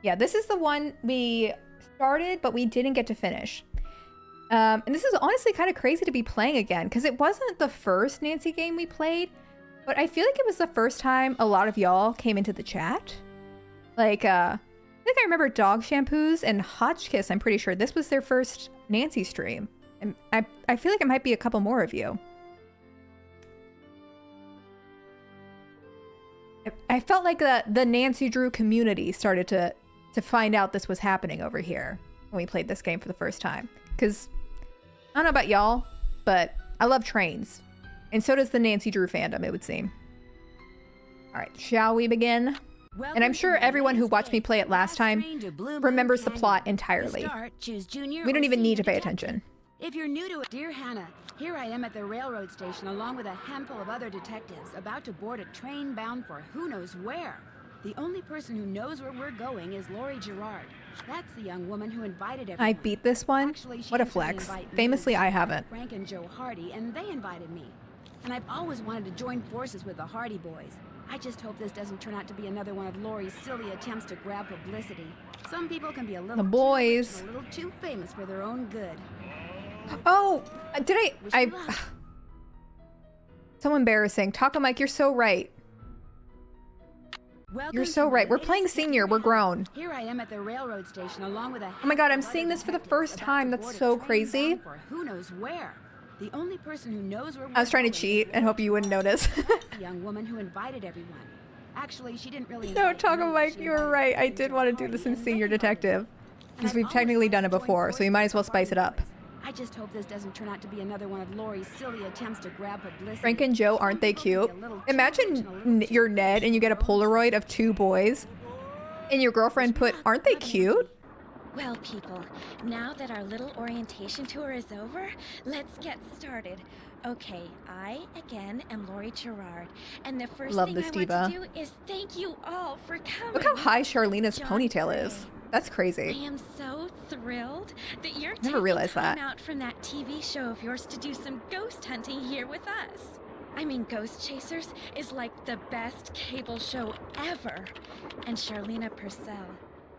Yeah, this is the one we started, but we didn't get to finish. And this is honestly kind of crazy to be playing again, because it wasn't the first Nancy game we played, but I feel like it was the first time a lot of y'all came into the chat. Like, I think I remember Dog Shampoos and Hotchkiss, I'm pretty sure this was their first Nancy stream. And I feel like it might be a couple more of you. I felt like the Nancy Drew community started to find out this was happening over here when we played this game for the first time. Because, I don't know about y'all, but I love trains. And so does the Nancy Drew fandom, it would seem. Alright, shall we begin? And I'm sure everyone who watched me play it last time remembers the plot entirely. We don't even need to pay attention. If you're new to it, dear Hannah, here I am at the railroad station along with a handful of other detectives about to board a train bound for who knows where. The only person who knows where we're going is Lori Gerard. That's the young woman who invited everyone. I beat this one? Actually, What a flex. Famously, I haven't. Frank and Joe Hardy, and they invited me. And I've always wanted to join forces with the Hardy boys. I just hope this doesn't turn out to be another one of Lori's silly attempts to grab publicity. Some people can be a little The boys. a little too famous for their own good. Oh, did I so embarrassing. Taco Mike, you're so right. You're so right. We're playing senior. We're grown. Here I am at the railroad station along with a Oh my god, I'm seeing this for the first time. That's so crazy. For who knows where. The only person who knows where I was trying to cheat and hope you wouldn't notice. the young woman who invited everyone. Actually, she didn't really No, Taco Mike, you were right. I did want to do this in Senior Detective. Because we've technically done it before, so we might as well spice it up. I just hope this doesn't turn out to be another one of Lori's silly attempts to grab publicity. Frank and Joe, aren't they cute? Imagine you're Ned and you get a Polaroid of two boys. And your girlfriend put, aren't they cute? Well, people, now that our little orientation tour is over, let's get started. Okay, I, again, am Lori Gerard, and the first Love thing this I diva. want to do is thank you all for coming. Look how high Charlena's John ponytail Gray. is. That's I crazy. am so thrilled that you're Never realized taking time that. out from that TV show of yours to do some ghost hunting here with us. I mean, Ghost Chasers is like the best cable show ever. And Charlena Purcell,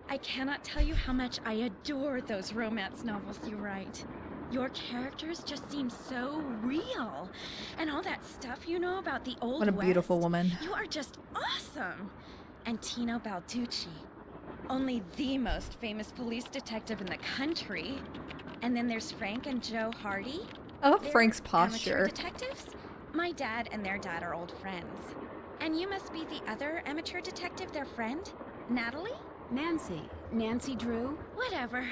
I cannot tell you how much I adore those romance novels you write. Your characters just seem so real. And all that stuff you know about the Old What a beautiful West, woman. You are just awesome. And Tino Balducci, only the most famous police detective in the country. And then there's Frank and Joe Hardy. I love They're Frank's amateur posture. detectives? My dad and their dad are old friends. And you must be the other amateur detective, their friend? Natalie? Nancy Drew. Whatever.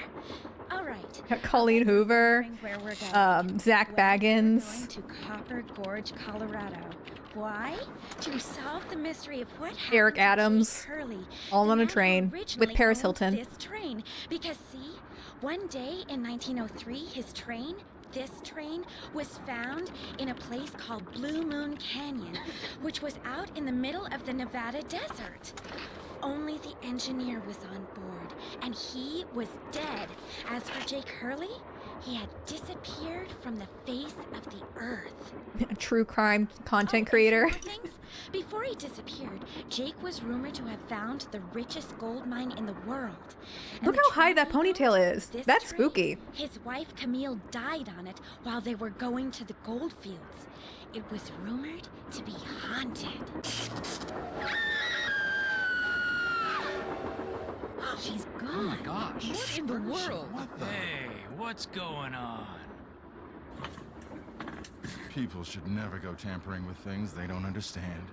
All right. Colleen Hoover. Where we're going. Zach Well, we're Baggins. going to Copper Gorge, Colorado. Why? To solve the mystery of what happened Eric to Adams. Jake Hurley, All the on a man who train originally with Paris owned Hilton. This train, because see, one day in 1903, this train was found in a place called Blue Moon Canyon, which was out in the middle of the Nevada desert. Only the engineer was on board, and he was dead. As for Jake Hurley, he had disappeared from the face of the earth. True crime content Oh, creator. and some more things. Before he disappeared, Jake was rumored to have found the richest gold mine in the world. And Look the how high train that he owned, ponytail is. this That's train, spooky. His wife Camille died on it while they were going to the gold fields. It was rumored to be haunted. She's gone. Oh my gosh. What in the world? What the? Hey, what's going on? People should never go tampering with things they don't understand.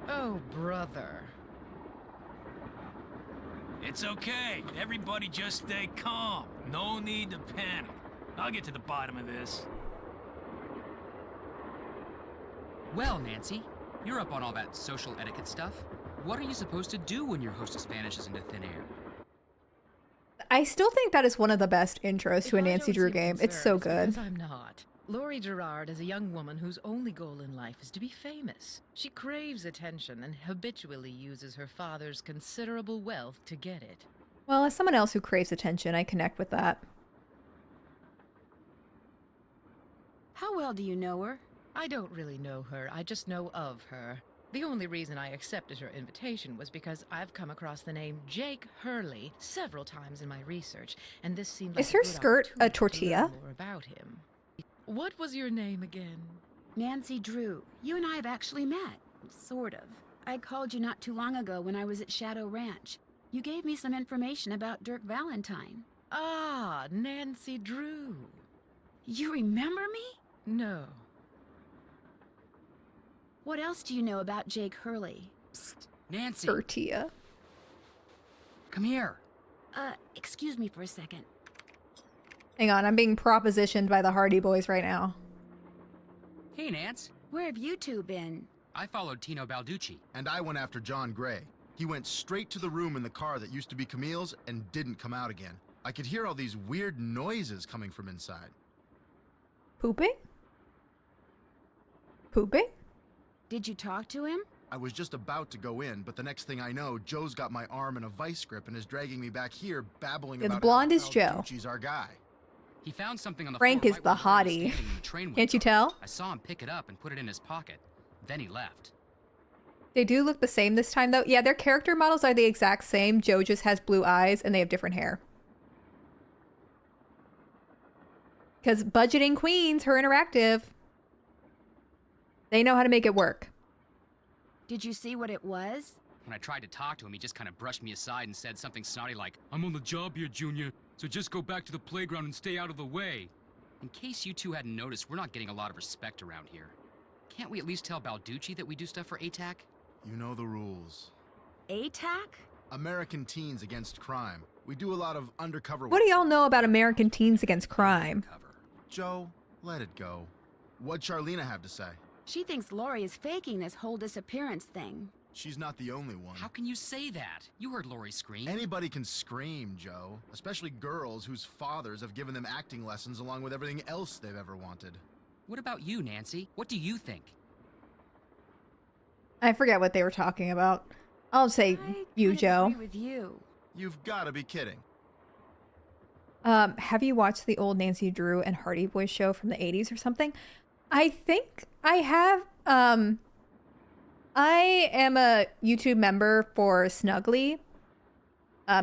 Oh, brother. It's okay. Everybody just stay calm. No need to panic. I'll get to the bottom of this. Well, Nancy, you're up on all that social etiquette stuff. What are you supposed to do when your hostess vanishes into thin air? I still think that is one of the best intros to a Nancy Drew game. It's so good. Because I'm not. Lori Gerard is a young woman whose only goal in life is to be famous. She craves attention and habitually uses her father's considerable wealth to get it. Well, as someone else who craves attention, I connect with that. How well do you know her? I don't really know her, I just know of her. The only reason I accepted her invitation was because I've come across the name Jake Hurley several times in my research, and this seemed like Is her a good skirt a opportunity to tortilla? learn more about him. What was your name again? Nancy Drew, you and I have actually met. Sort of. I called you not too long ago when I was at Shadow Ranch. You gave me some information about Dirk Valentine. Ah, Nancy Drew. You remember me? No. What else do you know about Jake Hurley? Psst. Nancy, Tortilla. come here. Excuse me for a second. Hang on, I'm being propositioned by the Hardy Boys right now. Hey, Nance. Where have you two been? I followed Tino Balducci. And I went after John Gray. He went straight to the room in the car that used to be Camille's and didn't come out again. I could hear all these weird noises coming from inside. Pooping? Pooping? Did you talk to him? I was just about to go in, but the next thing I know, Joe's got my arm in a vice grip and is dragging me back here, babbling Yeah, the about blonde how is Joe. Balducci's our guy. He found something on the Frank floor is right the where Lori was hottie. standing when the train Can't you went off. tell? I saw him pick it up and put it in his pocket. Then he left. They do look the same this time, though. Yeah, their character models are the exact same. Joe just has blue eyes, and they have different hair. Because budgeting queens, her interactive, they know how to make it work. Did you see what it was? When I tried to talk to him, he just kind of brushed me aside and said something snotty like, "I'm on the job here, Junior, so just go back to the playground and stay out of the way." In case you two hadn't noticed, we're not getting a lot of respect around here. Can't we at least tell Balducci that we do stuff for ATAC? You know the rules. ATAC? American Teens Against Crime. We do a lot of undercover What do y'all know about American Teens Against Crime? Cover. Joe, let it go. What'd Charlena have to say? She thinks Lori is faking this whole disappearance thing. She's not the only one. How can you say that? You heard Lori scream. Anybody can scream, Joe. Especially girls whose fathers have given them acting lessons along with everything else they've ever wanted. What about you, Nancy? What do you think? I forget what they were talking about. I'll say I you, kind of Joe. agree with you. You've got to be kidding. Have you watched the old Nancy Drew and Hardy Boys show from the 80s or something? I think I have. I am a YouTube member for Snuggly.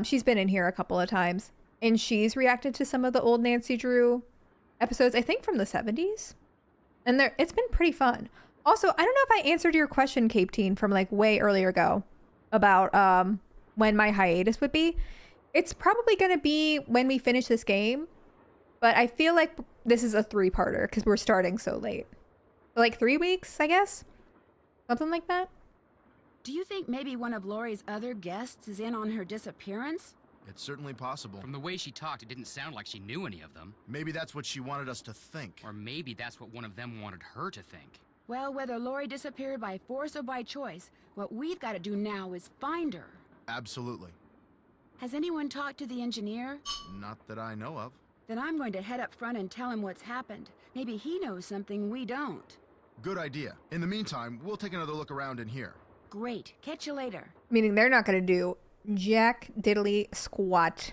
She's been in here a couple of times, and she's reacted to some of the old Nancy Drew episodes, I think from the 70s. And it's been pretty fun. Also, I don't know if I answered your question, Cape Teen, from like way earlier ago about when my hiatus would be. It's probably going to be when we finish this game, but I feel like this is a 3-parter because we're starting so late. Like 3 weeks, I guess? Something like that? Do you think maybe one of Lori's other guests is in on her disappearance? It's certainly possible. From the way she talked, it didn't sound like she knew any of them. Maybe that's what she wanted us to think. Or maybe that's what one of them wanted her to think. Well, whether Lori disappeared by force or by choice, what we've got to do now is find her. Absolutely. Has anyone talked to the engineer? Not that I know of. Then I'm going to head up front and tell him what's happened. Maybe he knows something we don't. Good idea. In the meantime, we'll take another look around in here. Great. Catch you later. Meaning they're not going to do jack diddly squat.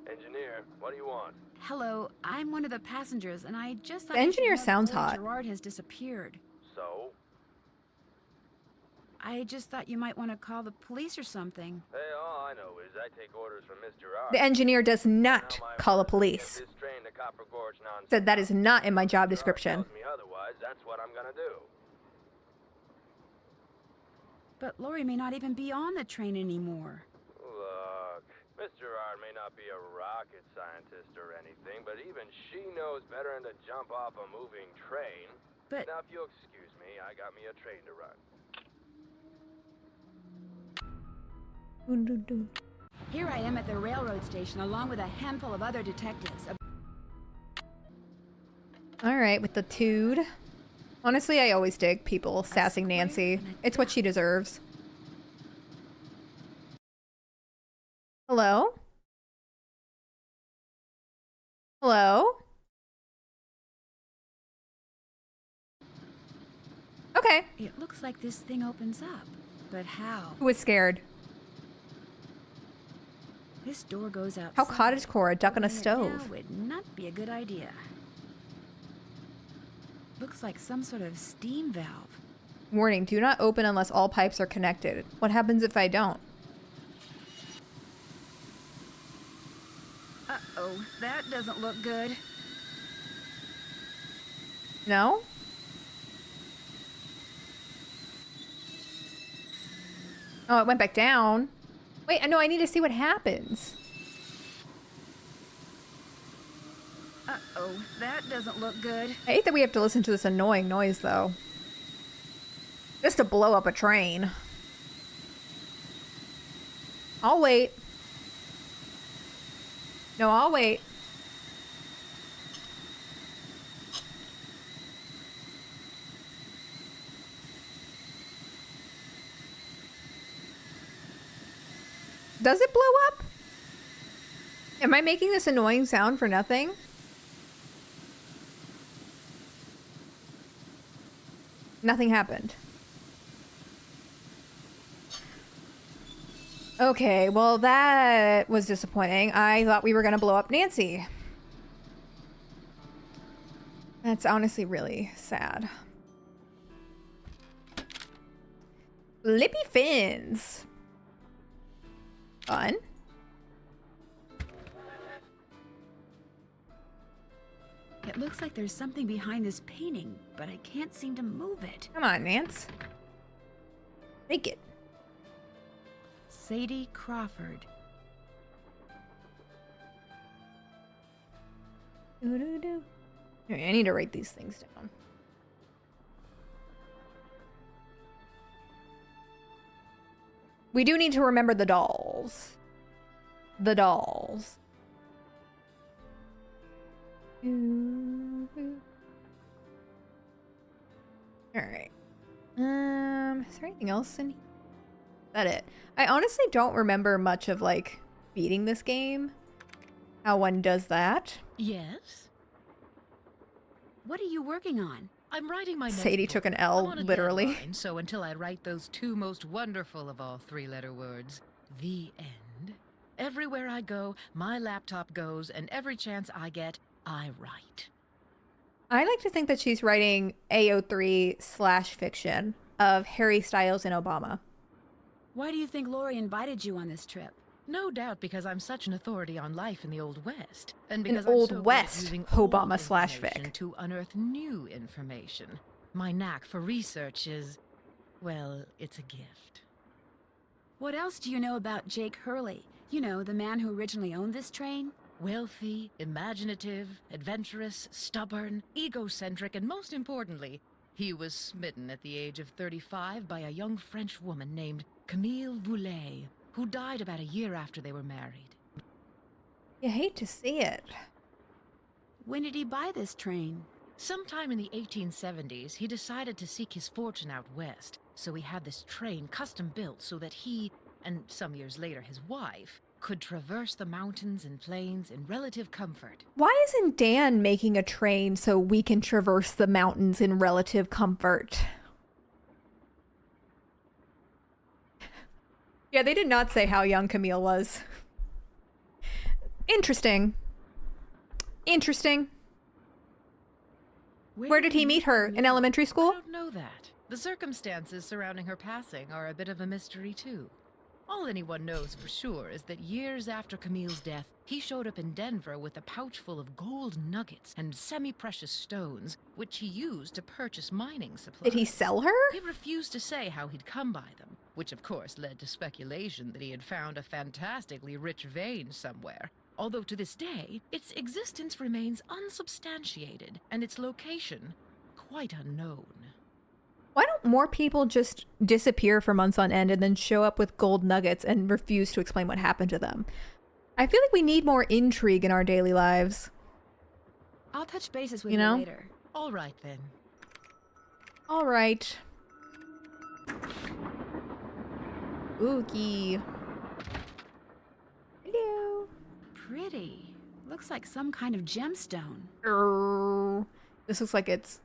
Engineer, what do you want? Hello, I'm one of the passengers, and I just thought The you should engineer know that sounds Lori hot. Gerard has disappeared. So? I just thought you might want to call the police or something. Hey, all I know is I take orders from Miss Gerard. The engineer does not Now my call the orders are to police. get this train to Copper Gorge nonstop. Said that is not in my job Gerard description. tells me otherwise, that's what I'm gonna do. But Lori may not even be on the train anymore. Look, Miss Gerard may not be a rocket scientist or anything, but even she knows better than to jump off a moving train. But Now, if you'll excuse me, I got me a train to run. here I am at the railroad station along with a handful of other detectives. All right, with the tude. Honestly, I always dig people sassing square Nancy. and a It's what she deserves. Hello? Hello? Okay. It looks like this thing opens up. But how? Who was scared? This door goes outside. How cottagecore, a duck on a Opening it now stove. would not be a good idea. Looks like some sort of steam valve. Warning, do not open unless all pipes are connected. What happens if I don't? Uh-oh, that doesn't look good. No? Oh, it went back down. Wait, no, I need to see what happens. Uh-oh, that doesn't look good. I hate that we have to listen to this annoying noise, though. Just to blow up a train. I'll wait. No, I'll wait. Does it blow up? Am I making this annoying sound for nothing? Nothing happened. Okay, well that was disappointing. I thought we were gonna blow up Nancy. That's honestly really sad. Lippy fins. Fun. It looks like there's something behind this painting, but I can't seem to move it. Come on, Nance. Make it. Sadie Crawford. Doo-doo-doo. Alright, I need to write these things down. We do need to remember the dolls. The dolls. Alright. Is there anything else in here? Is that it? I honestly don't remember much of, like, beating this game. How one does that. Yes? What are you working on? I'm writing my next Sadie book. took an I'm L, on a literally. deadline, so until I write those two most wonderful of all three-letter words, the end, everywhere I go, my laptop goes, and every chance I get, I write. I like to think that she's writing AO3/fiction of Harry Styles and Obama. Why do you think Lori invited you on this trip? No doubt because I'm such an authority on life in the Old West. And because Old I'm so West good at using Obama/fic. information to unearth new information. My knack for research is, well, it's a gift. What else do you know about Jake Hurley? You know, the man who originally owned this train? Wealthy, imaginative, adventurous, stubborn, egocentric, and most importantly, he was smitten at the age of 35 by a young French woman named Camille Voulet, who died about a year after they were married. You hate to see it. When did he buy this train? Sometime in the 1870s, he decided to seek his fortune out west, so he had this train custom built so that he, and some years later his wife, could traverse the mountains and plains in relative comfort. Why isn't Dan making a train so we can traverse the mountains in relative comfort? Yeah, they did not say how young Camille was. Interesting. Interesting. Where did he meet her? In elementary I school? don't know that. The circumstances surrounding her passing are a bit of a mystery, too. All anyone knows for sure is that years after Camille's death, he showed up in Denver with a pouch full of gold nuggets and semi-precious stones, which he used to purchase mining supplies. Did he sell her? He refused to say how he'd come by them, which of course led to speculation that he had found a fantastically rich vein somewhere. Although to this day, its existence remains unsubstantiated, and its location quite unknown. Why don't more people just disappear for months on end and then show up with gold nuggets and refuse to explain what happened to them? I feel like we need more intrigue in our daily lives. I'll touch bases with You you know? later. All right, then. All right. Spooky. Hello. Pretty. Looks like some kind of gemstone. This looks like it's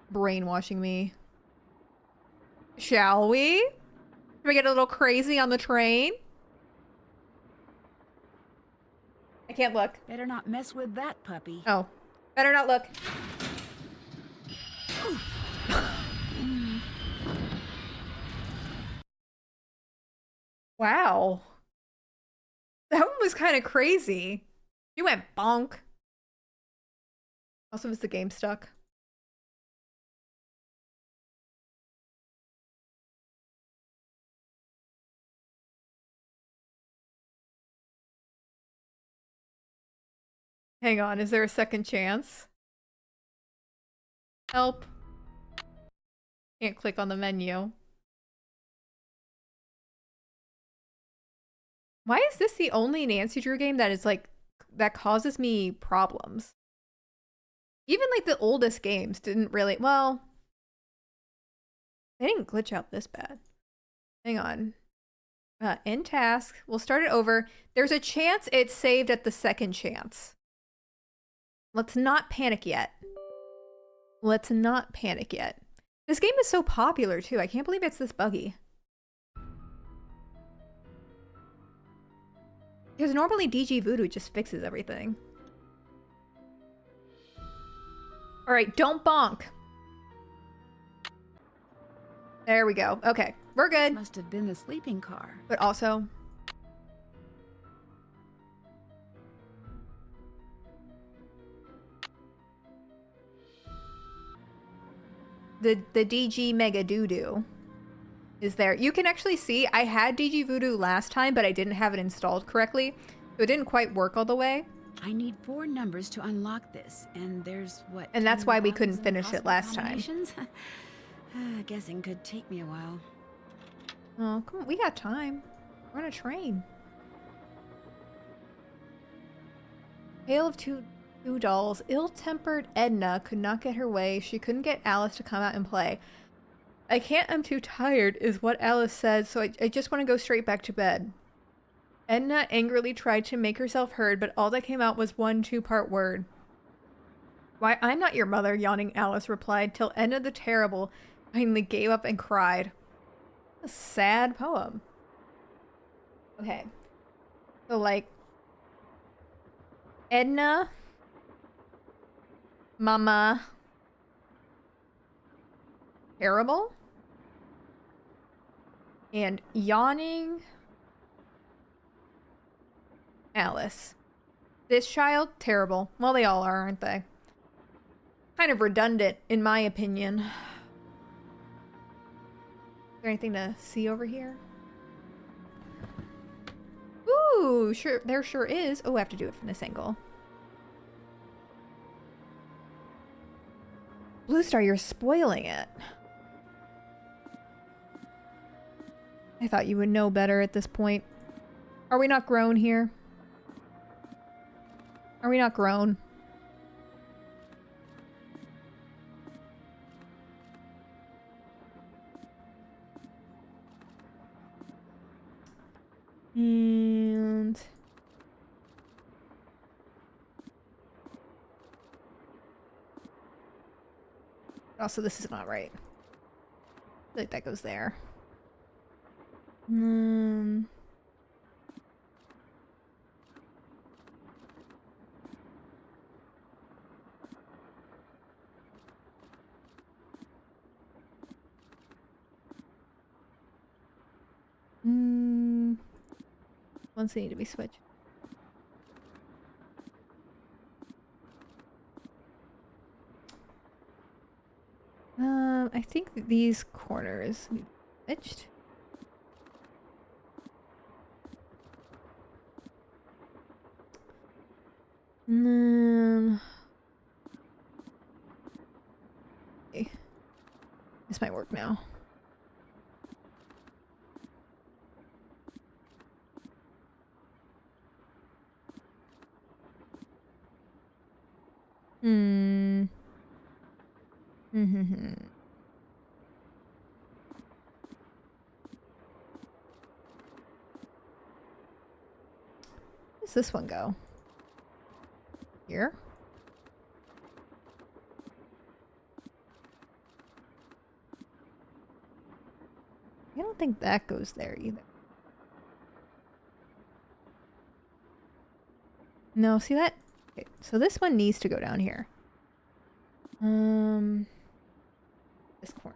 brainwashing me. Shall we? Can we get a little crazy on the train? I can't look. Better not mess with that puppy. Oh, better not look. Wow. That one was kind of crazy. You went bonk. Also, was the game stuck? Hang on, is there a second chance? Help. Can't click on the menu. Why is this the only Nancy Drew game that is like, that causes me problems? Even like the oldest games didn't really, well, they didn't glitch out this bad. Hang on. End task. We'll start it over. There's a chance it's saved at the second chance. Let's not panic yet. Let's not panic yet. This game is so popular too. I can't believe it's this buggy. Because normally DG Voodoo just fixes everything. Alright, don't bonk. There we go. Okay, we're good. Must have been the sleeping car. But also... The DG Mega Doo-Doo is there. You can actually see I had DG Voodoo last time, but I didn't have it installed correctly. So it didn't quite work all the way. I need 4 numbers to unlock this, and there's what? And that's why we couldn't 10,000 finish it possible last time. combinations? Guessing could take me a while. Oh, come on. We got time. We're on a train. Tale of Two Dolls. Ill-tempered Edna could not get her way. She couldn't get Alice to come out and play. I can't, I'm too tired, is what Alice said, so I just want to go straight back to bed. Edna angrily tried to make herself heard, but all that came out was one 2-part word. Why, I'm not your mother, yawning Alice replied, till Edna the Terrible finally gave up and cried. A sad poem. Okay. So, like, Edna, Mama, Terrible, and yawning Alice. This child, terrible. Well, they all are, aren't they? Kind of redundant, in my opinion. Is there anything to see over here? Ooh, sure, there sure is. Oh, I have to do it from this angle. Blue Star, you're spoiling it. I thought you would know better at this point. Are we not grown here? Are we not grown? And... also, this is not right. I feel like that goes there. Ones need to be switched. I think these corners need to be switched. Okay. This might work now. Where's this one go? Here? I don't think that goes there either. No, see that? Okay, so this one needs to go down here. This corner.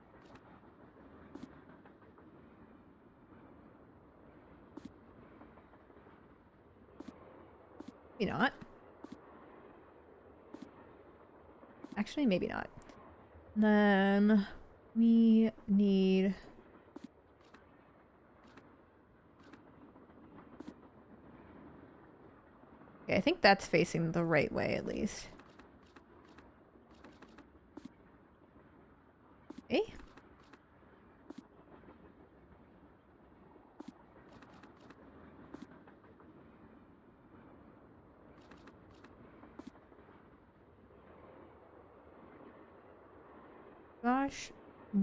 Maybe not. Actually, maybe not. Then we need... Okay, I think that's facing the right way at least. Okay. Gosh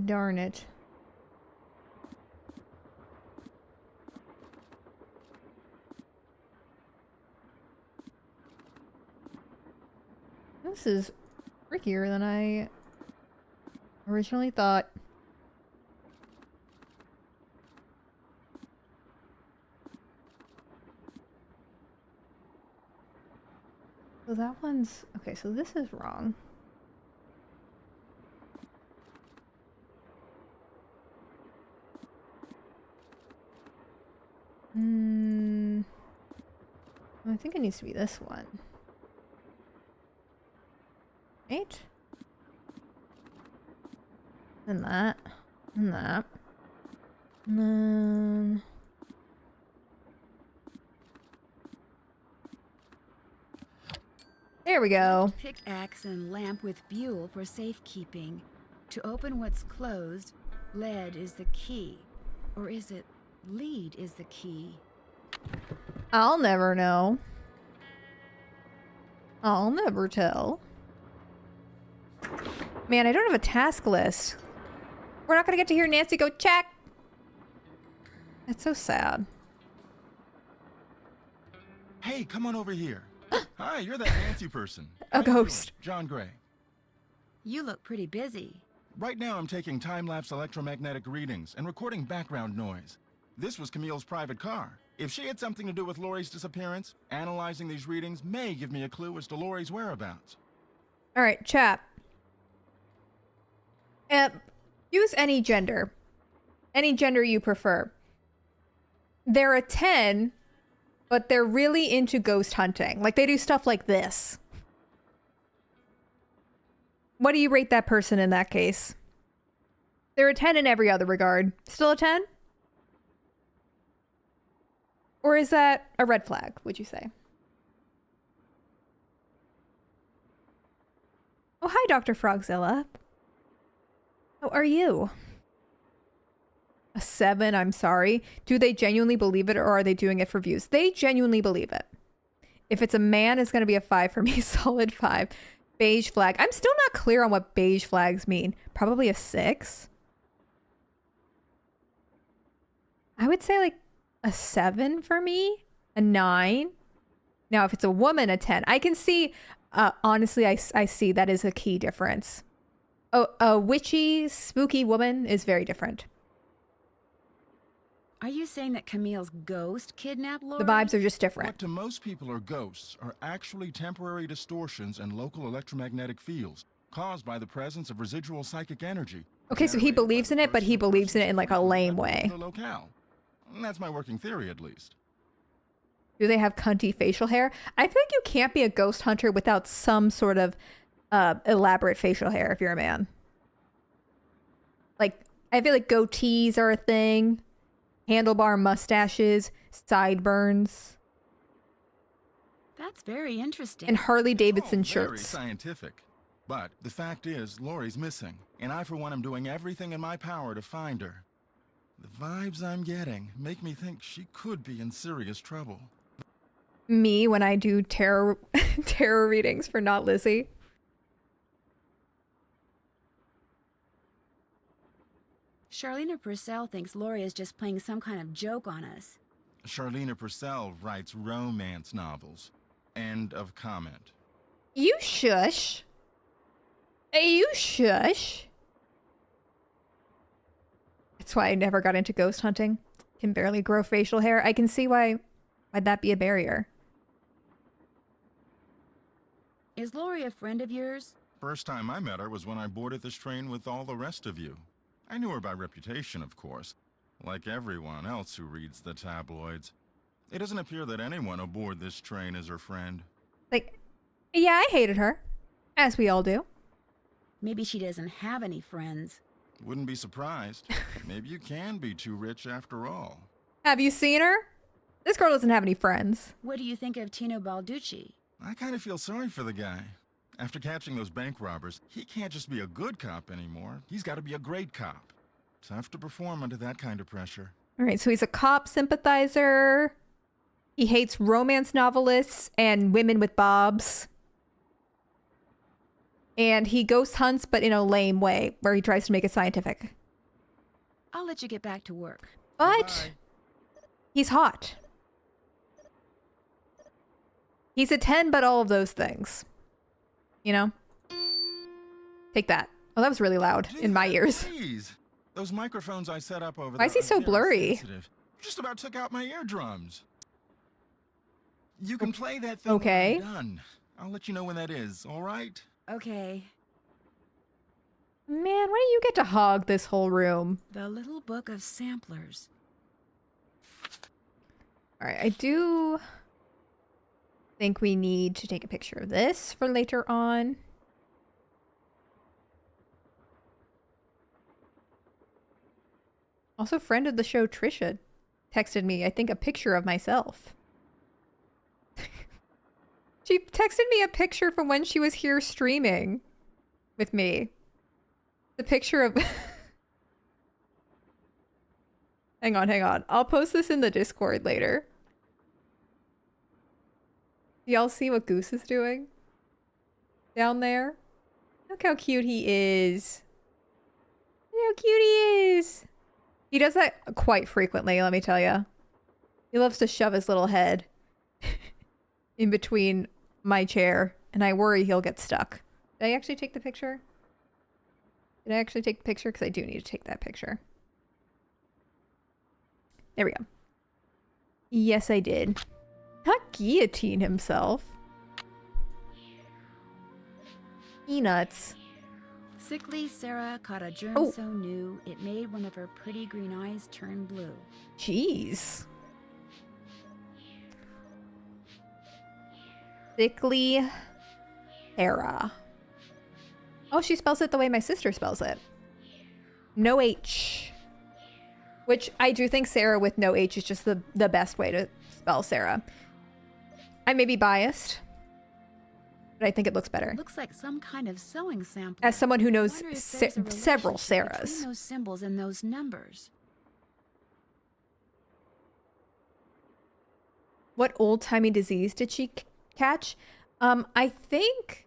darn it. This is trickier than I originally thought. So that one's... Okay, so this is wrong. I think it needs to be this one. Right? And that. And that. And then... There we go. Pickaxe and lamp with buhl for safekeeping. To open what's closed, lead is the key. Or is it lead is the key? I'll never know. I'll never tell. Man, I don't have a task list. We're not gonna get to hear Nancy go check. That's so sad. Hey, come on over here. Hi, you're that Nancy person. A How you doing? ghost. John Gray. You look pretty busy. Right now I'm taking time-lapse electromagnetic readings and recording background noise. This was Camille's private car. If she had something to do with Laurie's disappearance, analyzing these readings may give me a clue as to Laurie's whereabouts. Alright, chat. Use any gender. Any gender you prefer. They're a 10, but they're really into ghost hunting. Like, they do stuff like this. What do you rate that person in that case? They're a 10 in every other regard. Still a 10? Or is that a red flag, would you say? Oh, hi, Dr. Frogzilla. How are you? A 7, I'm sorry. Do they genuinely believe it, or are they doing it for views? They genuinely believe it. If it's a man, it's going to be a 5 for me. Solid 5. Beige flag. I'm still not clear on what beige flags mean. Probably a 6. I would say like a 7 for me. A 9. Now, if it's a woman, a 10. I can see, honestly, I see that is a key difference. Oh, a witchy, spooky woman is very different. Are you saying that Camille's ghost kidnapped Laurie? The vibes are just different. What to most people are ghosts are actually temporary distortions in local electromagnetic fields caused by the presence of residual psychic energy. Okay, so he believes in it, but he believes in it in like a lame way. Locale. That's my working theory, at least. Do they have cunty facial hair? I feel like you can't be a ghost hunter without some sort of elaborate facial hair if you're a man. Like, I feel like goatees are a thing. Handlebar mustaches, sideburns. That's very interesting. And Harley Davidson Very shirts. scientific. But the fact is, Laurie's missing, and I, for one, am doing everything in my power to find her. The vibes I'm getting make me think she could be in serious trouble. Me when I do tarot readings for Not Lizzie. Charlena Purcell thinks Laurie is just playing some kind of joke on us. Charlena Purcell writes romance novels. End of comment. You shush. You shush. That's why I never got into ghost hunting. Can barely grow facial hair. I can see why'd that be a barrier. Is Laurie a friend of yours? First time I met her was when I boarded this train with all the rest of you. I knew her by reputation, of course, like everyone else who reads the tabloids. It doesn't appear that anyone aboard this train is her friend. Like, yeah, I hated her. As we all do. Maybe she doesn't have any friends. Wouldn't be surprised. Maybe you can be too rich after all. Have you seen her? This girl doesn't have any friends. What do you think of Tino Balducci? I kind of feel sorry for the guy. After catching those bank robbers, he can't just be a good cop anymore. He's got to be a great cop. Tough to perform under that kind of pressure. All right, so he's a cop sympathizer. He hates romance novelists and women with bobs. And he ghost hunts, but in a lame way, where he tries to make it scientific. I'll let you get back to work. But Goodbye. he's hot. He's a 10, but all of those things. You know? Take that. Oh, that was really loud in my ears. Please. Those microphones I set up over there. Why is he are so very blurry? sensitive. Just about took out my eardrums. You can play that thing Okay. when I'm done. I'll let you know when that is, all right? Okay. Man, why do you get to hog this whole room? The Little Book of Samplers. All right, I do think we need to take a picture of this for later on. Also, friend of the show, Trisha, texted me, I think, a picture of myself. She texted me a picture from when she was here streaming with me. The picture of... Hang on. I'll post this in the Discord later. Y'all see what Goose is doing? Down there? Look how cute he is. Look how cute he is. He does that quite frequently, let me tell you. He loves to shove his little head in between my chair, and I worry he'll get stuck. Did I actually take the picture? Did I actually take the picture? Because I do need to take that picture. There we go. Yes, I did. Not guillotine himself. Peanuts. Sickly Sarah caught a germ Oh. so new it made one of her pretty green eyes turn blue. Jeez. Sickly Sarah. Oh, she spells it the way my sister spells it. No H. Which I do think Sarah with no H is just the best way to spell Sarah. I may be biased, but I think it looks better. Looks like some kind of sewing sample. As someone who knows Wonder if there's a several relationship Sarahs. between those symbols and those numbers. What old-timey disease did she catch? I think,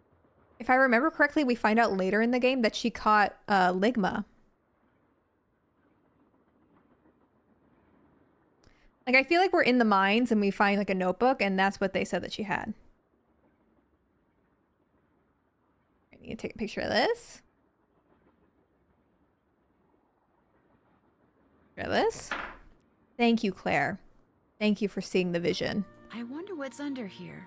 if I remember correctly, we find out later in the game that she caught ligma. Like, I feel like we're in the mines and we find like a notebook, and that's what they said that she had. I need to take a picture of this. Picture of this. Thank you, Claire. Thank you for seeing the vision. I wonder what's under here,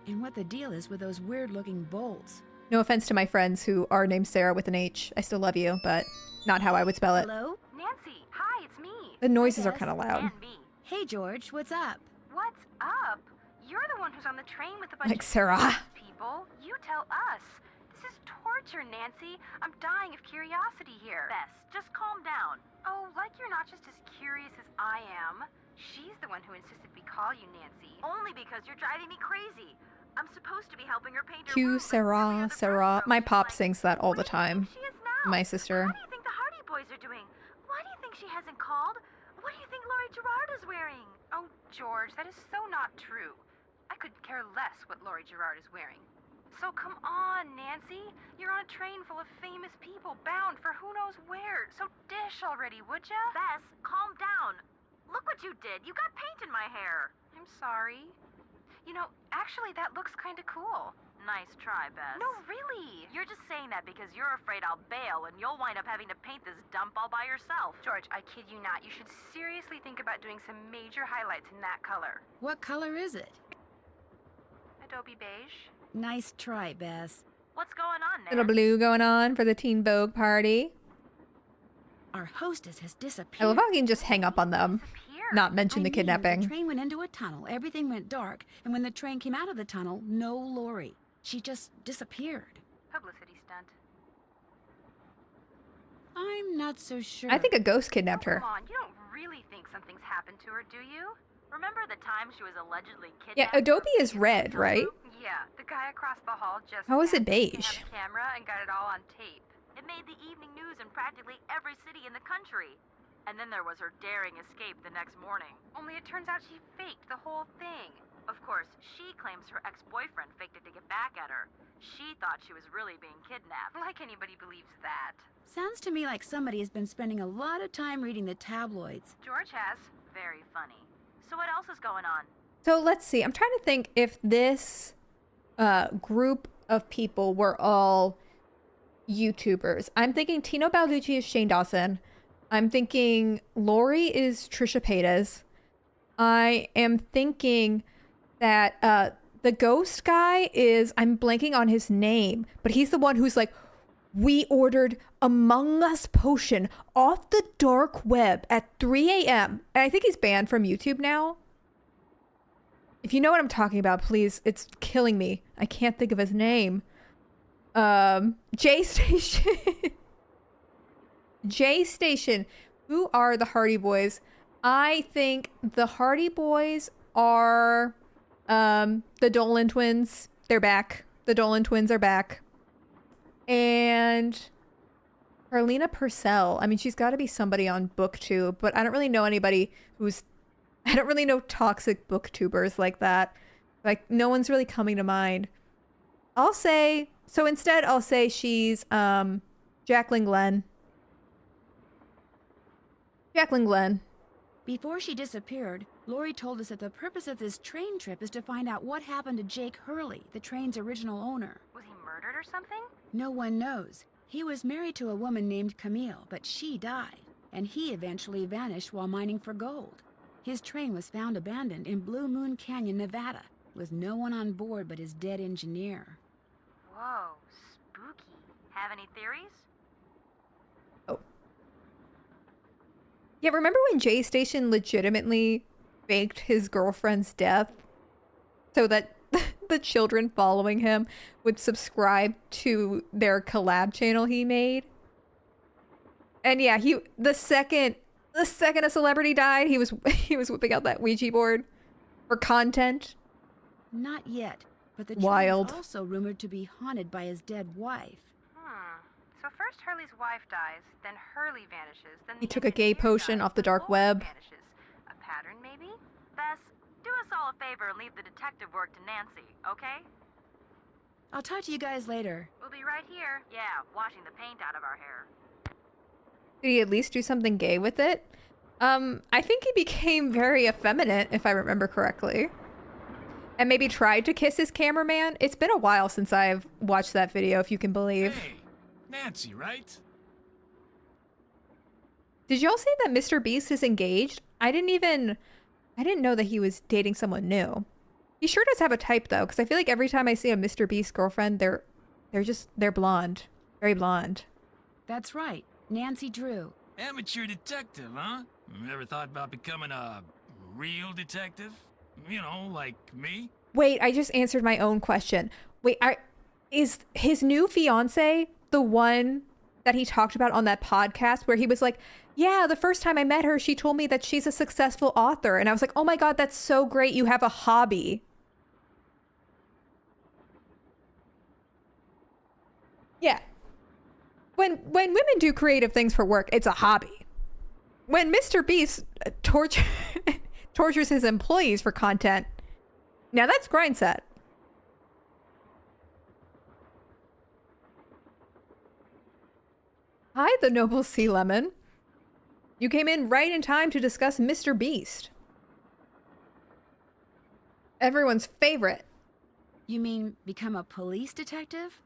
and what the deal is with those weird-looking bolts. No offense to my friends who are named Sarah with an H. I still love you, but not how I would spell it. Hello? Nancy, hi, it's me. The noises are Bess. kind of loud. And me. Hey, George, what's up? What's up? You're the one who's on the train with a bunch Like of Sarah. famous people. You tell us. This is torture, Nancy. I'm dying of curiosity here. Bess, just calm down. Oh, like you're not just as curious as I am. She's the one who insisted we call you Nancy. Only because you're driving me crazy. I'm supposed to be helping her paint her Q, room, but every Sarah, other Sarah. brushstroke My is pop like, sings that all the "What do you time. think she is now? My sister. How do you think the Hardy Boys are doing? Why do you think she hasn't called? What do you think Laurie Gerard is wearing? Oh, George, that is so not true. I could care less what Laurie Gerard is wearing. So come on, Nancy. You're on a train full of famous people bound for who knows where. So dish already, would ya? Bess, calm down. Look what you did. You got paint in my hair. I'm sorry. You know, actually, that looks kind of cool. Nice try, Bess. No, really. You're just saying that because you're afraid I'll bail and you'll wind up having to paint this dump all by yourself. George, I kid you not. You should seriously think about doing some major highlights in that color. What color is it? Adobe beige. Nice try, Bess. What's going on, Little Nan? blue going on for the Teen Vogue party. Our hostess has I disappeared. love how I can just hang up on them. Disappeared. Not mention the The kidnapping. train went into a tunnel, everything went dark, and when the train came out of the tunnel, no Lori. She just disappeared. Publicity stunt. I'm not so sure. I think a ghost kidnapped her. Come on, you don't really think something's happened to her, do you? Remember the time she was allegedly kidnapped? Yeah, Adobe is red, right? Yeah, the guy across the hall just How is it happened to beige? have a camera and got it all on tape. It made the evening news in practically every city in the country. And then there was her daring escape the next morning. Only it turns out she faked the whole thing. Of course, she claims her ex-boyfriend faked it to get back at her. She thought she was really being kidnapped. Like anybody believes that. Sounds to me like somebody has been spending a lot of time reading the tabloids. George has. Very funny. So what else is going on? So let's see. I'm trying to think if this group of people were all YouTubers. I'm thinking Tino Balducci is Shane Dawson. I'm thinking Lori is Trisha Paytas. I am thinking that the ghost guy is, I'm blanking on his name, but he's the one who's like, we ordered Among Us potion off the dark web at 3 a.m. And I think he's banned from YouTube now. If you know what I'm talking about, please, it's killing me. I can't think of his name. J Station. J Station. Who are the Hardy Boys? I think the Hardy Boys are the Dolan twins. They're back. The Dolan twins are back. And Carlina Purcell. I mean, she's got to be somebody on BookTube, but I don't really know anybody who's... I don't really know toxic booktubers like that. Like, no one's really coming to mind. I'll say... So instead, I'll say she's Jacqueline Glenn. Jacqueline Glenn. Before she disappeared, Lori told us that the purpose of this train trip is to find out what happened to Jake Hurley, the train's original owner. Was he murdered or something? No one knows. He was married to a woman named Camille, but she died, and he eventually vanished while mining for gold. His train was found abandoned in Blue Moon Canyon, Nevada, with no one on board but his dead engineer. Whoa, spooky. Have any theories? Oh. Yeah, remember when J Station legitimately faked his girlfriend's death so that the children following him would subscribe to their collab channel he made? And yeah, the second a celebrity died, he was whipping out that Ouija board for content. Not yet, but the Wild. train is also rumored to be haunted by his dead wife. So first Hurley's wife dies, then Hurley vanishes, then He the took a gay engineer potion dies, off the then dark Lori web. vanishes. A pattern, maybe? Bess, do us all a favor and leave the detective work to Nancy, okay? I'll talk to you guys later. We'll be right here. Yeah, washing the paint out of our hair. Did he at least do something gay with it? I think he became very effeminate, if I remember correctly. And maybe tried to kiss his cameraman. It's been a while since I've watched that video, if you can believe. Hey, Nancy, right? Did y'all see that Mr. Beast is engaged? I didn't know that he was dating someone new. He sure does have a type though, because I feel like every time I see a Mr. Beast girlfriend, they're blonde. Very blonde. That's right, Nancy Drew. Amateur detective, huh? Ever thought about becoming a real detective? You know, like me? Wait, I just answered my own question. Wait, is his new fiance the one that he talked about on that podcast where he was like, yeah, the first time I met her, she told me that she's a successful author. And I was like, oh my God, that's so great. You have a hobby. Yeah. When women do creative things for work, it's a hobby. When Mr. Beast tortures his employees for content, now that's grind set. Hi, the noble sea lemon. You came in right in time to discuss Mr. Beast. Everyone's favorite. You mean become a police detective?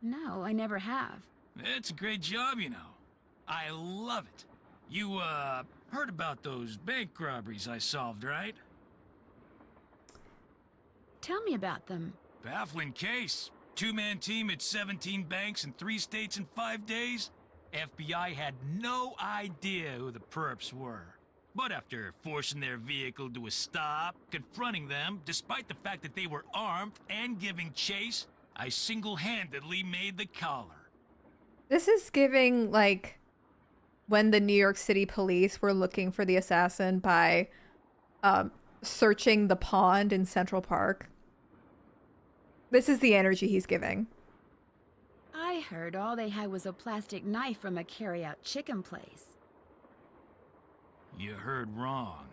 No, I never have. It's a great job, you know. I love it. You, heard about those bank robberies I solved, right? Tell me about them. Baffling case. two-man team at 17 banks in 3 states in 5 days? FBI had no idea who the perps were. But after forcing their vehicle to a stop, confronting them, despite the fact that they were armed and giving chase, I single-handedly made the collar. This is giving, like, when the New York City police were looking for the assassin by searching the pond in Central Park. This is the energy he's giving. I heard all they had was a plastic knife from a carry-out chicken place. You heard wrong.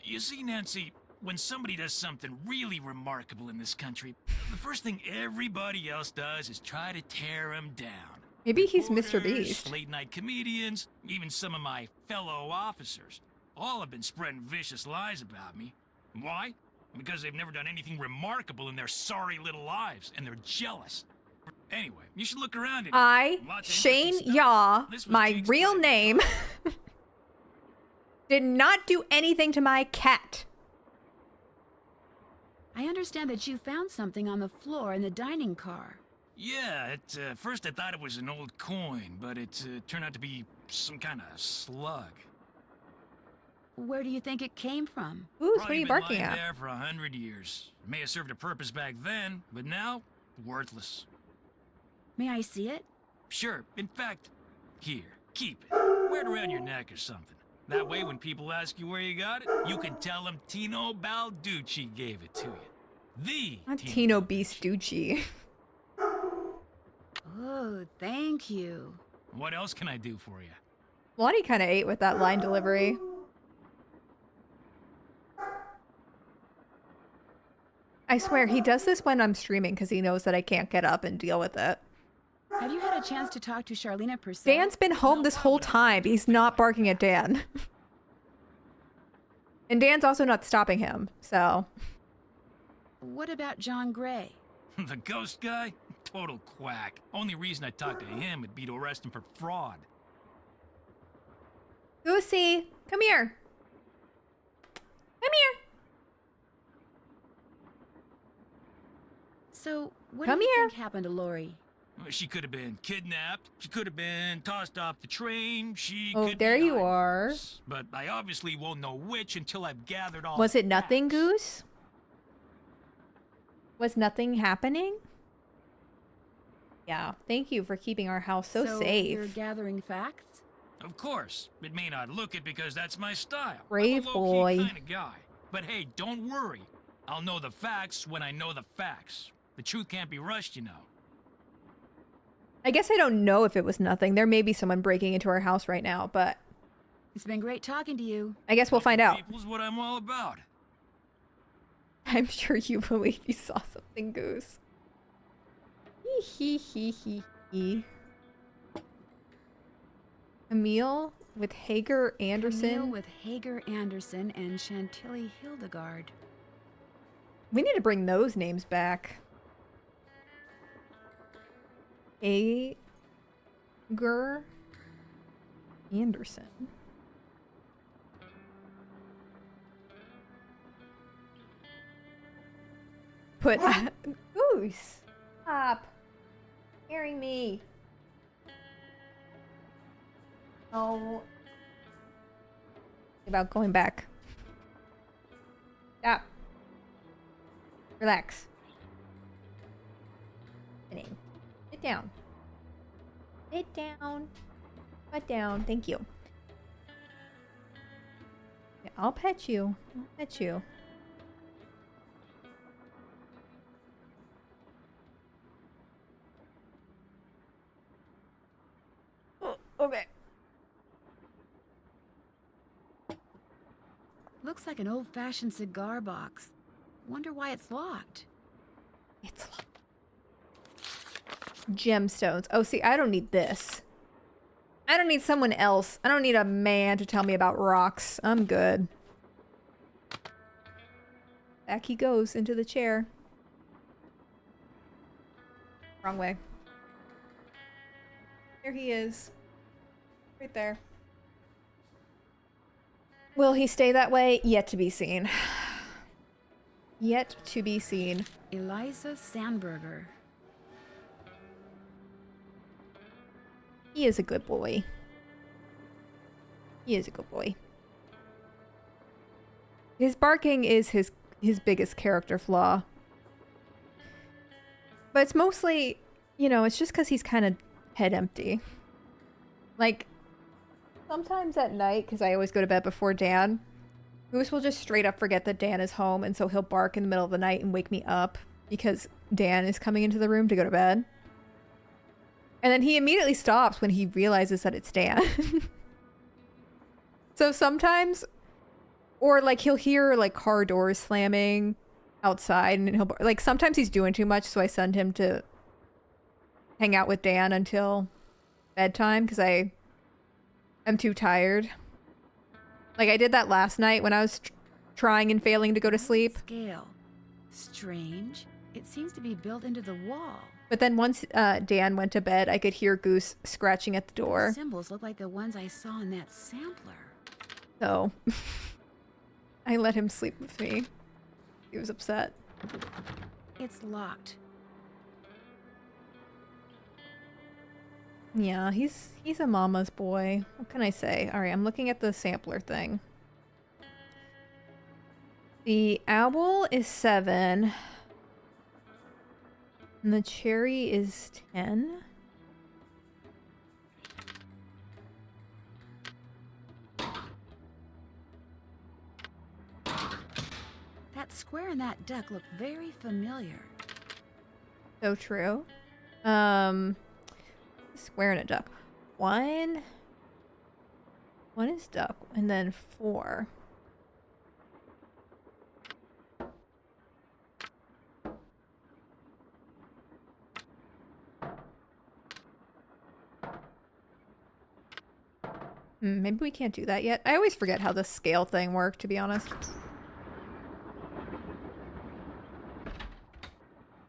You see, Nancy, when somebody does something really remarkable in this country, the first thing everybody else does is try to tear him down. Maybe he's Mr. Reporters, Beast. late-night comedians, even some of my fellow officers. All have been spreading vicious lies about me. Why? Because they've never done anything remarkable in their sorry little lives, and they're jealous. Anyway, you should look around it. Shane Yaw, my real name, did not do anything to my cat. I understand that you found something on the floor in the dining car. Yeah, at first I thought it was an old coin, but it turned out to be some kind of slug. Where do you think it came from? Ooh, what are you barking been lying at? there for 100 years. May have served a purpose back then, but now, worthless. May I see it? Sure. In fact, here, keep it. Wear it around your neck or something. That way, when people ask you where you got it, you can tell them Tino Balducci gave it to you. The Not Tino Balducci. Oh, thank you. What else can I do for you? Lonnie kind of ate with that line delivery. I swear, he does this when I'm streaming because he knows that I can't get up and deal with it. Have you had a chance to talk to Charlena Purcell? Dan's been home this whole time. He's not barking at Dan. And Dan's also not stopping him, so... What about John Gray? The ghost guy? Total quack. Only reason I talked to him would be to arrest him for fraud. Goosey, come here. Come here. So, what Come do you here. think happened to Lori? She could have been kidnapped. She could have been tossed off the train. She Oh, could there be you either. are. But I obviously won't know which until I've gathered all Was the it nothing, facts. Goose? Was nothing happening? Yeah, thank you for keeping our house so safe. You're gathering facts? Of course. It may not look it because that's my style. Brave I'm a boy. low-key kind of guy. But hey, don't worry. I'll know the facts when I know the facts. The truth can't be rushed, you know. I guess I don't know if it was nothing. There may be someone breaking into our house right now, but It's been great talking to you. I guess we'll find out. People's what I'm all about. I'm sure you believe you saw something, Goose. Hee hee hee hee. Camille with Hager Anderson. Camille with Hager Anderson and Chantilly Hildegard. We need to bring those names back. Hager Anderson. Put Goose. Stop scaring me. Oh. About going back. Stop. Relax. Sitting. Sit down. Sit down. Sit down. Thank you. Yeah, I'll pet you. I'll pet you. Oh, okay. Looks like an old-fashioned cigar box. Wonder why it's locked. It's locked. Gemstones. Oh, see, I don't need this. I don't need someone else. I don't need a man to tell me about rocks. I'm good. Back he goes into the chair. Wrong way. There he is. Right there. Will he stay that way? Yet to be seen. Yet to be seen. Eliza Sandberger. He is a good boy. He is a good boy. His barking is his biggest character flaw. But it's mostly, you know, it's just because he's kind of head empty. Like, sometimes at night, because I always go to bed before Dan, Goose will just straight up forget that Dan is home, and so he'll bark in the middle of the night and wake me up because Dan is coming into the room to go to bed. And then he immediately stops when he realizes that it's Dan. So sometimes, or like he'll hear like car doors slamming outside, and he'll like, sometimes he's doing too much, so I send him to hang out with Dan until bedtime because I am too tired. Like I did that last night when I was trying and failing to go to sleep. Scale. Strange. It seems to be built into the wall. But then once Dan went to bed, I could hear Goose scratching at the door. The symbols look like the ones I saw in that sampler. So I let him sleep with me. He was upset. It's locked. Yeah, he's a mama's boy. What can I say? All right, I'm looking at the sampler thing. The owl is 7. And the cherry is 10. That square and that duck look very familiar. So true. Square and a duck. One is duck, and then 4. Maybe we can't do that yet. I always forget how the scale thing worked, to be honest.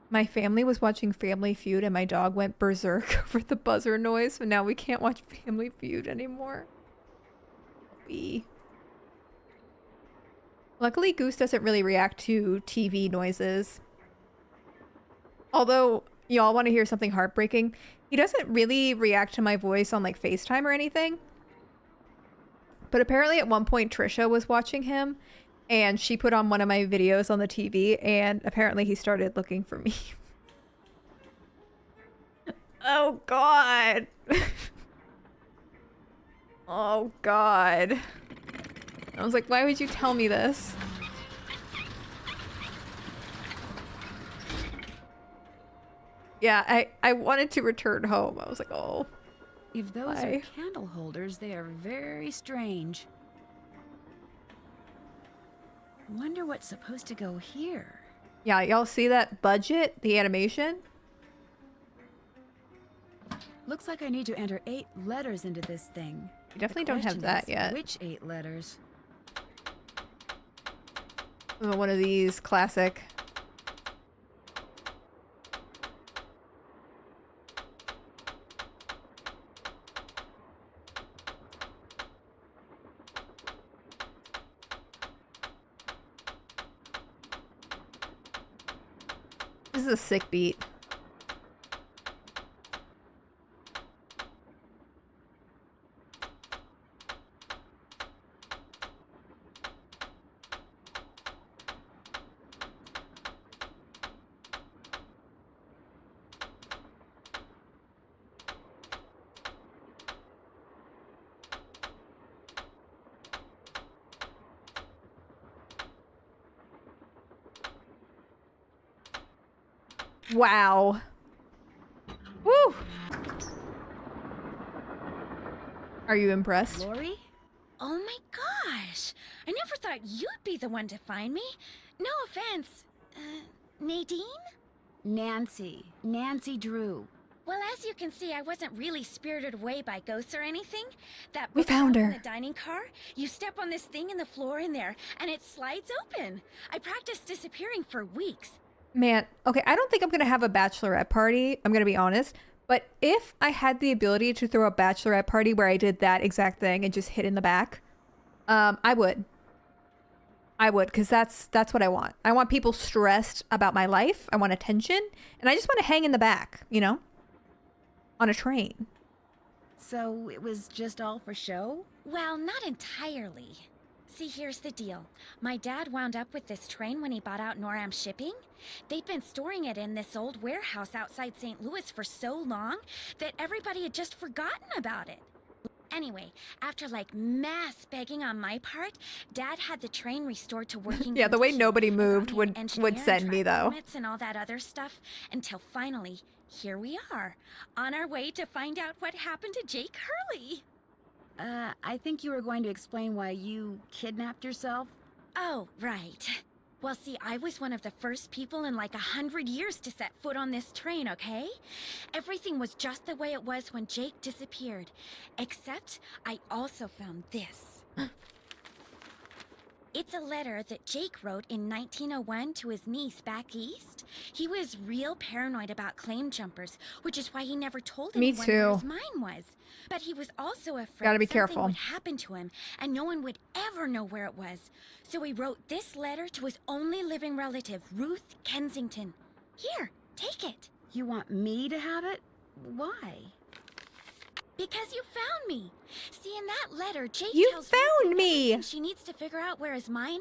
My family was watching Family Feud and my dog went berserk over the buzzer noise, so now we can't watch Family Feud anymore. Luckily, Goose doesn't really react to TV noises. Although, y'all want to hear something heartbreaking? He doesn't really react to my voice on like FaceTime or anything. But apparently at one point Trisha was watching him and she put on one of my videos on the TV and apparently he started looking for me. Oh God. Oh God. I was like, why would you tell me this? Yeah, I wanted to return home. I was like, oh. If those why? are candle holders, they are very strange. Wonder what's supposed to go here. Yeah, y'all see that budget? The animation? Looks like I need to enter 8 letters into this thing. We definitely The don't have question that is, yet. Which 8 letters? Oh, one of these classic. This is a sick beat. Wow. Woo! Are you impressed? Lori? Oh my gosh! I never thought you'd be the one to find me. No offense. Nadine? Nancy. Nancy Drew. Well, as you can see, I wasn't really spirited away by ghosts or anything. That We found bookshelf her. in the dining car, you step on this thing in the floor in there, and it slides open. I practiced disappearing for weeks. Man, okay, I don't think I'm going to have a bachelorette party. I'm going to be honest. But if I had the ability to throw a bachelorette party where I did that exact thing and just hid in the back, I would. I would, because that's what I want. I want people stressed about my life. I want attention. And I just want to hang in the back, you know? On a train. So it was just all for show? Well, not entirely. See, here's the deal. My dad wound up with this train when he bought out Noram Shipping. They'd been storing it in this old warehouse outside St. Louis for so long that everybody had just forgotten about it. Anyway, after like mass begging on my part, Dad had the train restored to working. Yeah, the way condition. nobody I got moved me an would engineer, send me, track though. permits and all that other stuff until finally, here we are, on our way to find out what happened to Jake Hurley. I think you were going to explain why you kidnapped yourself. Oh, right. Well, see, I was one of the first people in like 100 years to set foot on this train, okay? Everything was just the way it was when Jake disappeared. Except I also found this. It's a letter that Jake wrote in 1901 to his niece back east. He was real paranoid about claim jumpers, which is why he never told Me anyone where too. his mine was. But he was also afraid Gotta be something careful. would happen to him, and no one would ever know where it was. So he wrote this letter to his only living relative, Ruth Kensington. Here, take it. You want me to have it? Why? Because you found me. See, in that letter, Jake You tells Ruth found that me. everything she needs to figure out where his mine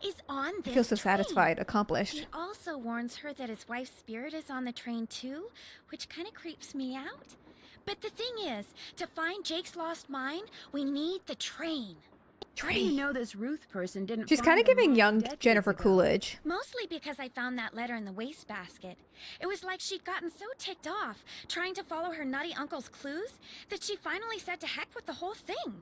is on I this feel so train. satisfied, accomplished. He also warns her that his wife's spirit is on the train too, which kind of creeps me out. But the thing is, to find Jake's lost mine, we need the train. How do you know this Ruth person didn't She's find kind of the giving mine young decades Jennifer ago? Coolidge. Mostly because I found that letter in the wastebasket. It was like she'd gotten so ticked off, trying to follow her nutty uncle's clues, that she finally said to heck with the whole thing.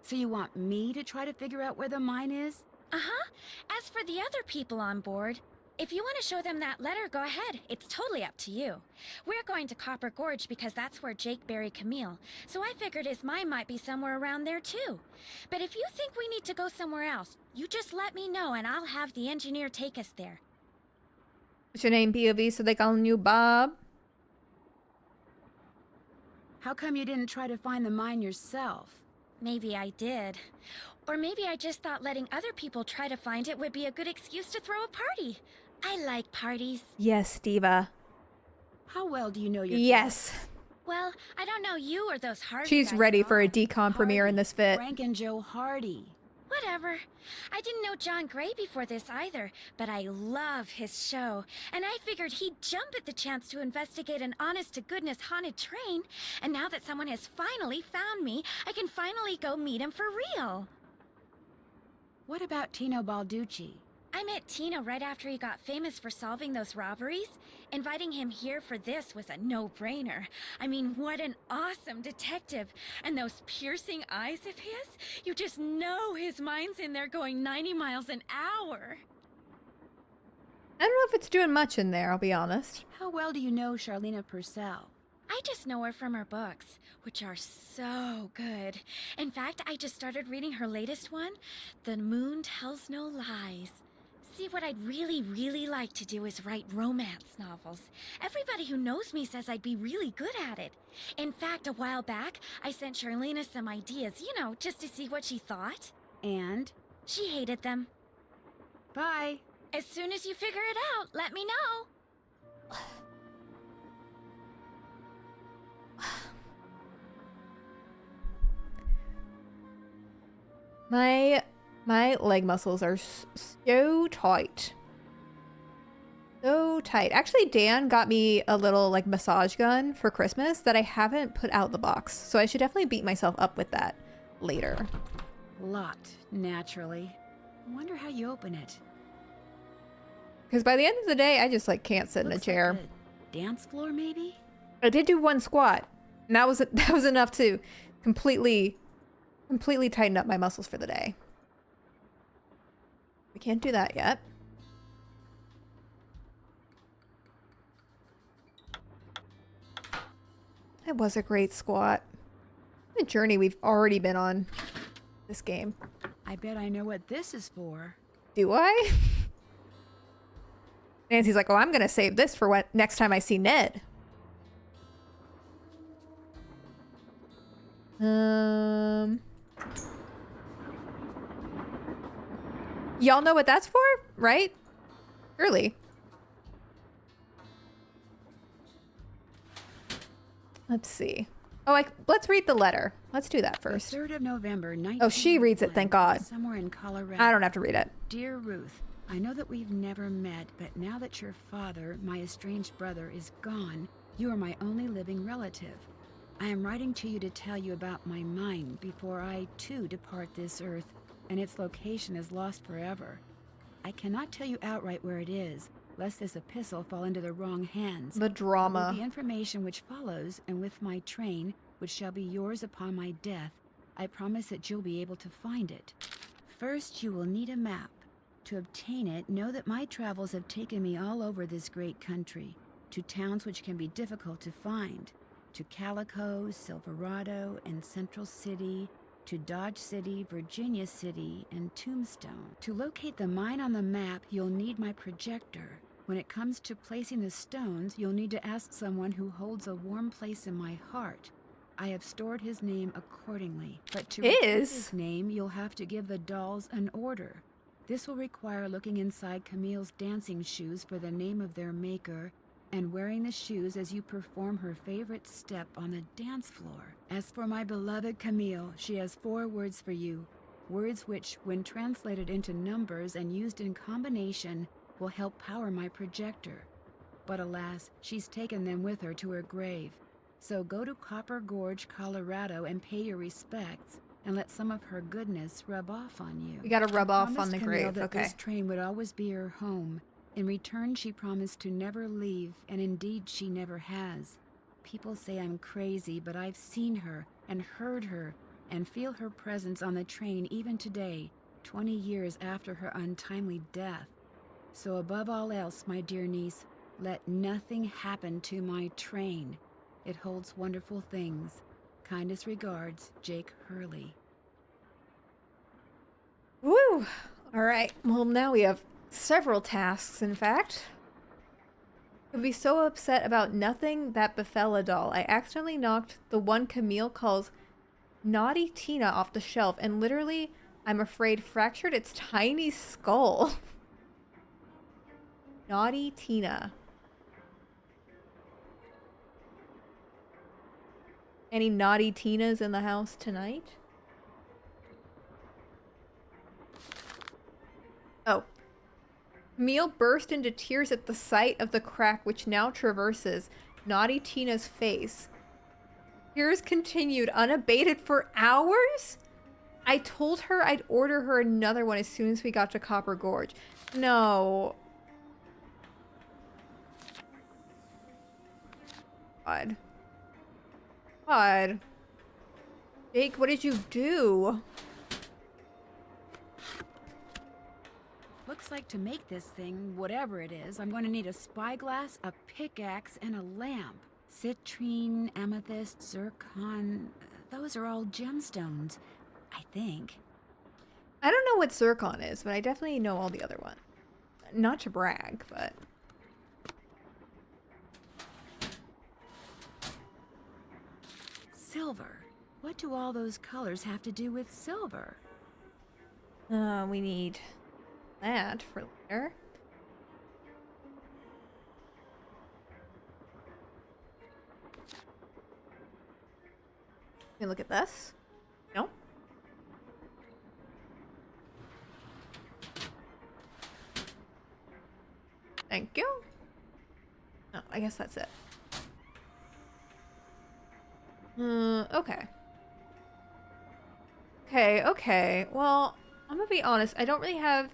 So you want me to try to figure out where the mine is? Uh-huh. As for the other people on board, if you want to show them that letter, go ahead. It's totally up to you. We're going to Copper Gorge because that's where Jake buried Camille, so I figured his mine might be somewhere around there too. But if you think we need to go somewhere else, you just let me know and I'll have the engineer take us there. What's your name, POV, so they call you Bob? How come you didn't try to find the mine yourself? Maybe I did. Or maybe I just thought letting other people try to find it would be a good excuse to throw a party. I like parties. Yes, Diva. How well do you know your Yes. Well, I don't know you or those Hardy She's guys ready at for a all. decon premiere in this fit. Frank and Joe Hardy. Whatever. I didn't know John Gray before this either, but I love his show. And I figured he'd jump at the chance to investigate an honest-to-goodness haunted train. And now that someone has finally found me, I can finally go meet him for real. What about Tino Balducci? I met Tino right after he got famous for solving those robberies. Inviting him here for this was a no-brainer. I mean, what an awesome detective. And those piercing eyes of his, you just know his mind's in there going 90 miles an hour. I don't know if it's doing much in there, I'll be honest. How well do you know Charlena Purcell? I just know her from her books, which are so good. In fact, I just started reading her latest one, The Moon Tells No Lies. See, what I'd really like to do is write romance novels. Everybody who knows me says I'd be really good at it. In fact, a while back, I sent Charlena some ideas, you know, just to see what she thought. And? She hated them. Bye. As soon as you figure it out, let me know. My leg muscles are so tight. So tight. Actually, Dan got me a little like massage gun for Christmas that I haven't put out the box. So I should definitely beat myself up with that later. Locked, naturally. I wonder how you open it. Because by the end of the day, I just like can't sit in a Looks chair. like a dance floor, maybe? I did do one squat. And that was enough to completely tighten up my muscles for the day. We can't do that yet. That was a great squat. The journey we've already been on this game. I bet I know what this is for. Do I? Nancy's like, oh, I'm going to save this for what next time I see Ned. Y'all know what that's for, right? Surely. Let's see. Oh, let's read the letter. Let's do that first. The 3rd of November, 19. Oh, she reads it, thank God. Somewhere in Colorado. I don't have to read it. Dear Ruth, I know that we've never met, but now that your father, my estranged brother, is gone, you are my only living relative. I am writing to you to tell you about my mind before I, too, depart this earth, and its location is lost forever. I cannot tell you outright where it is, lest this epistle fall into the wrong hands. The drama. With the information which follows, and with my train, which shall be yours upon my death, I promise that you'll be able to find it. First, you will need a map. To obtain it, know that my travels have taken me all over this great country, to towns which can be difficult to find, to Calico, Silverado, and Central City, to Dodge City, Virginia City, and Tombstone. To locate the mine on the map, you'll need my projector. When it comes to placing the stones, you'll need to ask someone who holds a warm place in my heart. I have stored his name accordingly, but to retrieve his name, you'll have to give the dolls an order. This will require looking inside Camille's dancing shoes for the name of their maker, and wearing the shoes as you perform her favorite step on the dance floor. As for my beloved Camille, she has 4 words for you, words which, when translated into numbers and used in combination, will help power my projector. But alas, she's taken them with her to her grave. So go to Copper Gorge, Colorado, and pay your respects, and let some of her goodness rub off on you. You gotta rub off on the grave, that okay. This train would always be her home. In return, she promised to never leave, and indeed she never has. People say I'm crazy, but I've seen her, and heard her, and feel her presence on the train even today, 20 years after her untimely death. So above all else, my dear niece, let nothing happen to my train. It holds wonderful things. Kindest regards, Jake Hurley. Woo! Alright, well now we have several tasks, in fact. I'd be so upset about nothing that befell a doll. I accidentally knocked the one Camille calls Naughty Tina off the shelf, and literally, I'm afraid, fractured its tiny skull. Naughty Tina. Any naughty Tinas in the house tonight? Oh. Camille burst into tears at the sight of the crack which now traverses Naughty Tina's face. Tears continued unabated for hours? I told her I'd order her another one as soon as we got to Copper Gorge. No. God. God. Jake, what did you do? Looks like to make this thing, whatever it is, I'm going to need a spyglass, a pickaxe, and a lamp. Citrine, amethyst, zircon, those are all gemstones, I think. I don't know what zircon is, but I definitely know all the other ones. Not to brag, but... Silver. What do all those colors have to do with silver? We need that for later. Can we look at this? No? Thank you. Oh, I guess that's it. Okay. Okay. Well, I'm gonna be honest. I don't really have...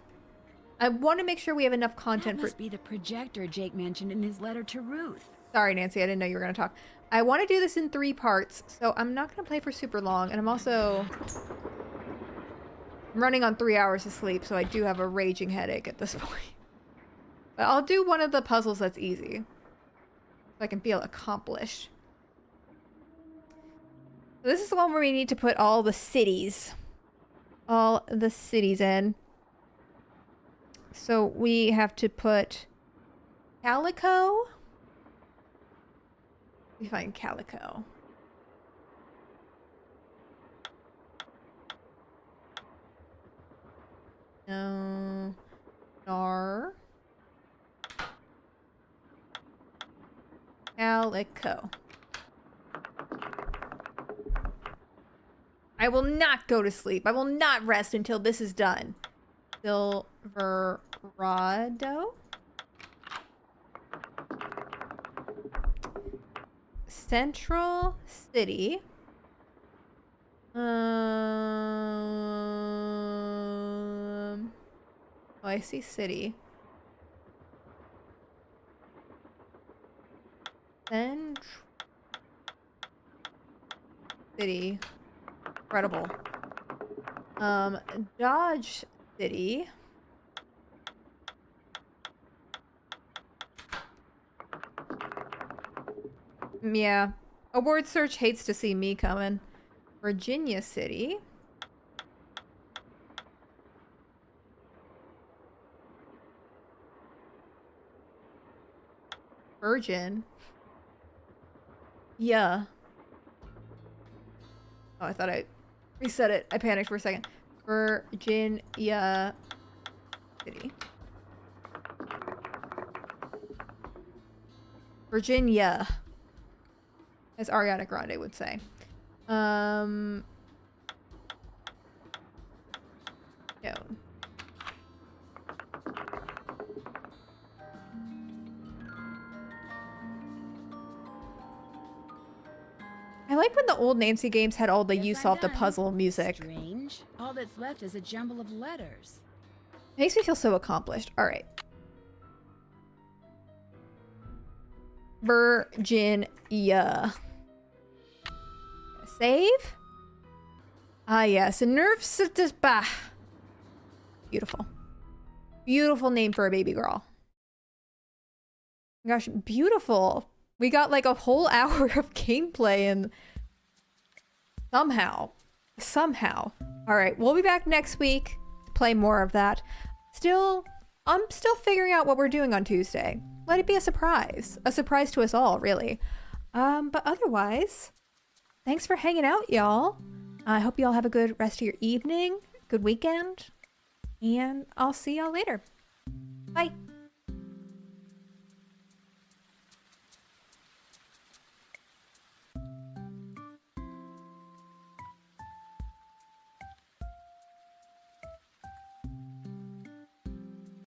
I want to make sure we have enough content That for... must be the projector Jake mentioned in his letter to Ruth. Sorry, Nancy. I didn't know you were gonna talk. I want to do this in 3 parts, so I'm not gonna play for super long, and I'm also running on 3 hours of sleep, so I do have a raging headache at this point. But I'll do one of the puzzles that's easy, so I can feel accomplished. So this is the one where we need to put all the cities in. So we have to put Calico. We find Calico. No. Nar. Calico. I will not go to sleep. I will not rest until this is done. Silverado? Central City. Oh, I see city. Central City. Incredible. Dodge City. Yeah. A word search hates to see me coming. Virginia City. Virgin. Yeah. Oh, I thought I reset it. I panicked for a second. Virginia City. Virginia. As Ariana Grande would say. No. I like when the old Nancy games had all the Guess you I'm solved the done. puzzle music. Strange. All that's left is a jumble of letters. Makes me feel so accomplished. All right. Virginia. Save? Ah, yes. Nerves of this. Bah. Beautiful. Beautiful name for a baby girl. Gosh, beautiful. We got like a whole hour of gameplay and somehow. All right, we'll be back next week to play more of that. I'm still figuring out what we're doing on Tuesday. Let it be a surprise to us all, really. But otherwise, thanks for hanging out, y'all. I hope y'all have a good rest of your evening, good weekend, and I'll see y'all later. Bye.